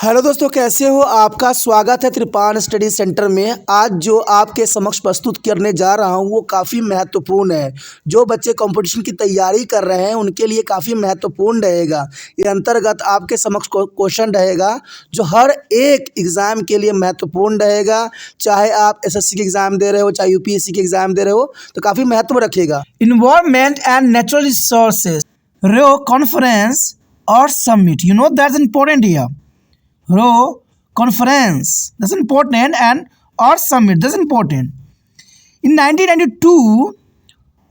Hello दोस्तों, कैसे हो? आपका स्वागत है त्रिपान स्टडी सेंटर में। आज जो आपके समक्ष प्रस्तुत करने जा रहा हूँ वो काफ़ी महत्वपूर्ण है। जो बच्चे कंपटीशन की तैयारी कर रहे हैं उनके लिए काफ़ी महत्वपूर्ण रहेगा। ये अंतर्गत आपके समक्ष क्वेश्चन रहेगा जो हर एक एग्ज़ाम के लिए महत्वपूर्ण रहेगा। चाहे आप एसएससी के एग्ज़ाम दे रहे हो, चाहे यूपीएससी के एग्ज़ाम दे रहे हो, तो काफ़ी महत्व रखेगा। Environment and natural resources, row conference और summit, you know that's important here. Row conference, that's important, and or summit, that's important. In 1992,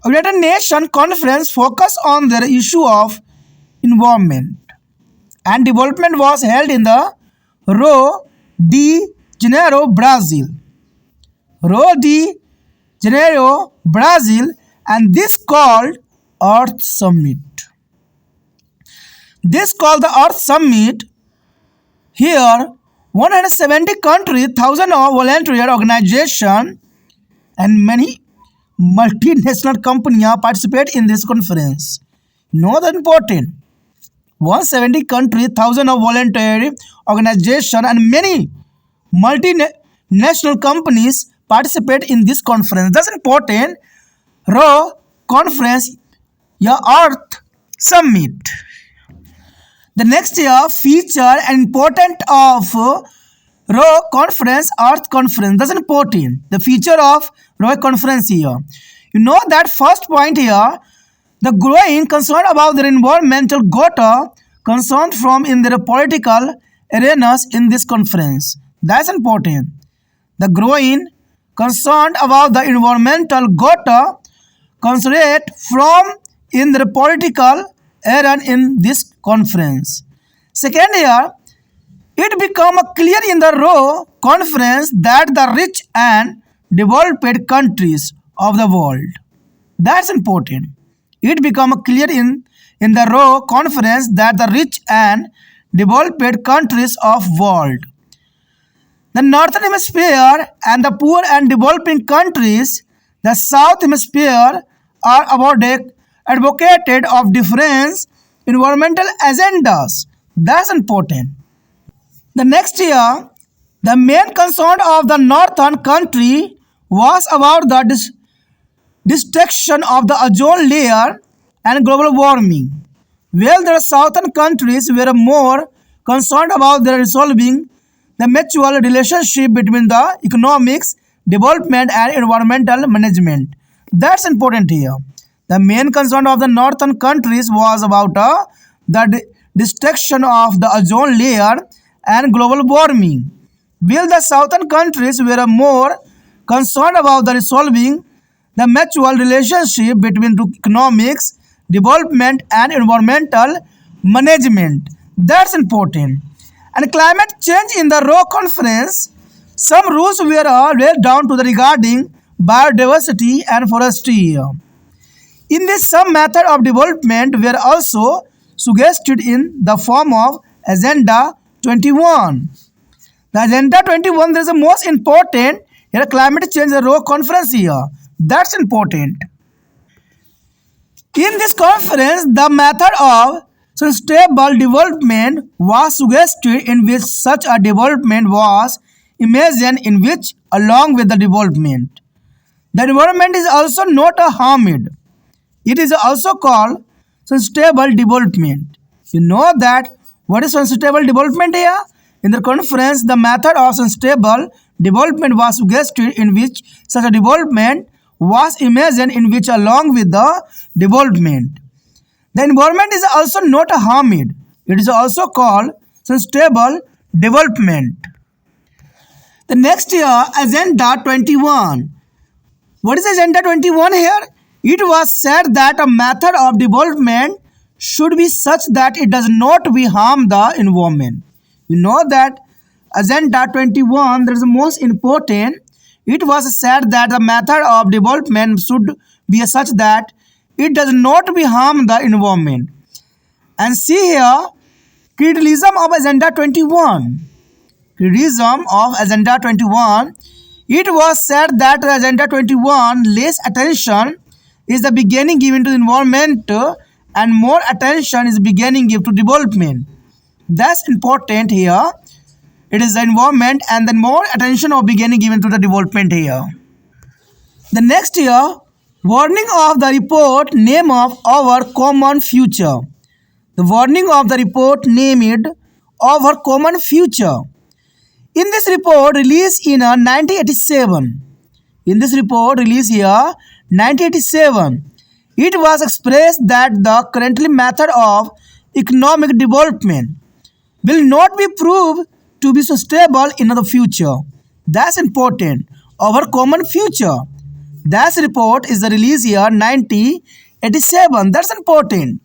a United Nations conference focused on the issue of environment and development was held in the Rio de Janeiro, Brazil. Rio de Janeiro, Brazil, and this called Earth Summit. This called the Earth Summit. Here, 170 countries, thousands of voluntary organizations, and many multinational companies participate in this conference. Know that important. 170 countries, thousands of voluntary organizations, and many multinational companies participate in this conference. That's important. Rio conference, your Earth Summit. The next year feature and important of Rio conference, Earth conference. That's important. The feature of Rio conference here. You know that first point here, the growing concern about the environmental got concern from in the political arenas in this conference. That's important. The growing concern about the environmental got concern from in the political arena in this conference. Second year, it became clear in the Rio conference that the rich and developed countries of the world. That's important. It became clear in the Rio conference that the rich and developed countries of world, the northern hemisphere and the poor and developing countries, the south hemisphere, are advocated of different environmental agendas. That's important. The next year, the main concern of the northern country was about the destruction of the ozone layer and global warming, while the southern countries were more concerned about the resolving the mutual relationship between the economics, development, and environmental management. That's important here. The main concern of the northern countries was about the destruction of the ozone layer and global warming, while the southern countries were more concerned about the resolving the mutual relationship between the economics, development, and environmental management. That's important. And climate change in the Rio conference, some rules were laid down to the regarding biodiversity and forestry here. In this, some method of development were also suggested in the form of Agenda 21. The Agenda 21 is the most important here, climate change the Rio conference here. That's important. In this conference, the method of sustainable development was suggested, in which such a development was imagined, in which along with the development, the environment is also not harmed. It is also called sustainable development. You know that what is sustainable development here? In the conference, the method of sustainable development was suggested, in which such a development was imagined, in which along with the development, the environment is also not harmed. It is also called sustainable development. The next year, Agenda 21. What is Agenda 21 here? It was said that a method of development should be such that it does not harm the environment. You know that Agenda 21, that is the most important. It was said that the method of development should be such that it does not harm the environment. And see here, criticism of Agenda 21. Criticism of Agenda 21. It was said that Agenda 21 less attention is the beginning given to the environment and more attention is beginning given to development. That's important here. It is the environment, and then more attention or beginning given to the development here. The next year, warning of the report name of our common future. The warning of the report named our common future. In this report released in 1987, in this report released here 1987, it was expressed that the currently method of economic development will not be proved to be sustainable in the future. That's important. Our common future. That report is the release year 1987. That's important.